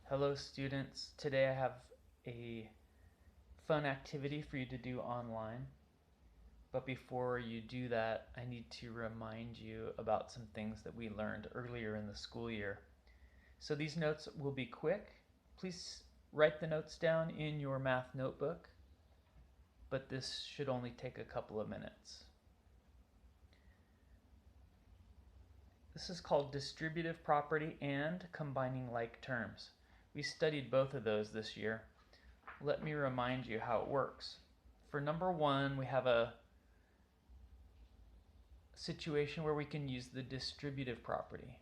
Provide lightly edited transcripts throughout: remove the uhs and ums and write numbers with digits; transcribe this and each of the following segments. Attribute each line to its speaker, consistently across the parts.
Speaker 1: Hello students, today I have a fun activity for you to do online, but before you do that I need to remind you about some things that we learned earlier in the school year. So these notes will be quick. Please write the notes down in your math notebook, but this should only take a couple of minutes. This is called distributive property and combining like terms. We studied both of those this year. Let me remind you how it works. For number one, we have a situation where we can use the distributive property.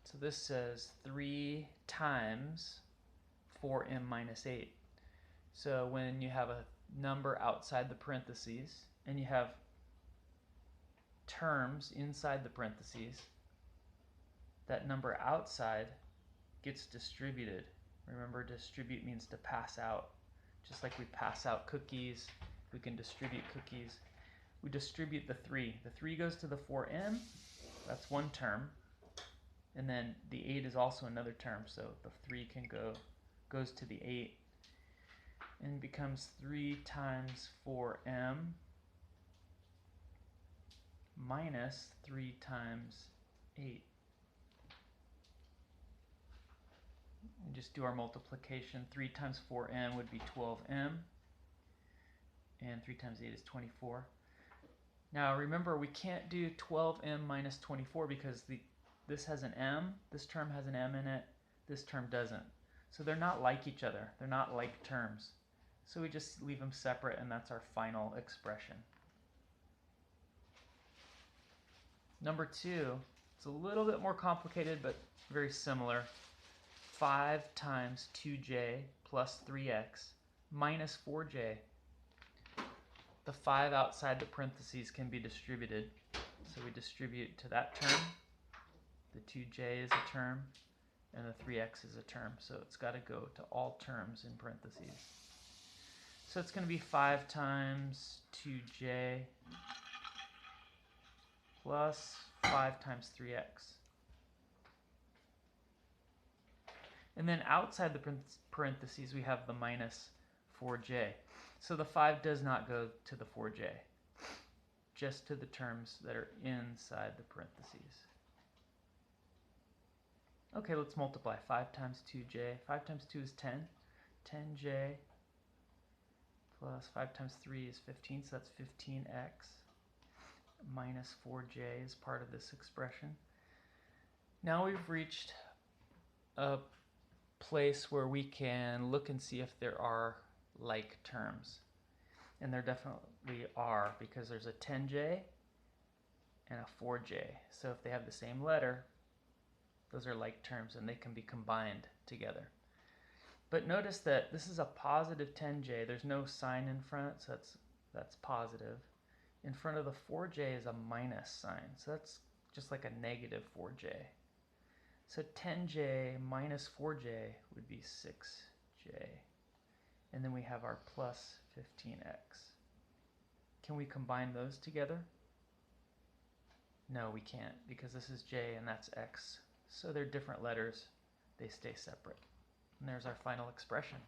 Speaker 1: So this says 3 times 4m minus 8. So when you have a number outside the parentheses and you have terms inside the parentheses, that number outside gets distributed. Remember, distribute means to pass out. Just like we pass out cookies, we can distribute cookies. We distribute the 3. The 3 goes to the 4m, that's one term. And then the 8 is also another term, so the 3 goes to the 8 and becomes 3 times 4m minus 3 times 8. And just do our multiplication. 3 times 4m would be 12m, and 3 times 8 is 24. Now remember, we can't do 12m minus 24 because this has an m, this term has an m in it, this term doesn't. So they're not like each other, they're not like terms. So we just leave them separate, and that's our final expression. Number 2, it's a little bit more complicated but very similar. 5 times 2j plus 3x minus 4j. The 5 outside the parentheses can be distributed. So we distribute to that term. The 2j is a term, and the 3x is a term. So it's got to go to all terms in parentheses. So it's going to be 5 times 2j plus 5 times 3x. And then outside the parentheses, we have the minus 4j. So the 5 does not go to the 4j, just to the terms that are inside the parentheses. Okay, let's multiply. 5 times 2j. 5 times 2 is 10. 10j plus 5 times 3 is 15, so that's 15x minus 4j is part of this expression. Now we've reached a place where we can look and see if there are like terms. And there definitely are, because there's a 10j and a 4j. So if they have the same letter, those are like terms and they can be combined together. But notice that this is a positive 10j. There's no sign in front, so that's positive. In front of the 4j is a minus sign, so that's just like a negative 4j. So 10j minus 4j would be 6j. And then we have our plus 15x. Can we combine those together? No, we can't, because this is j and that's x. So they're different letters. They stay separate. And there's our final expression.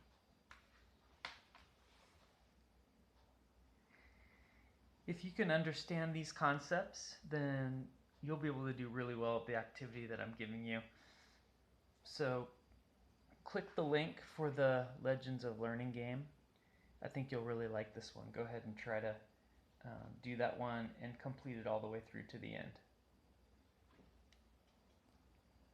Speaker 1: If you can understand these concepts, then you'll be able to do really well at the activity that I'm giving you. So click the link for the Legends of Learning game. I think you'll really like this one. Go ahead and try to do that one and complete it all the way through to the end.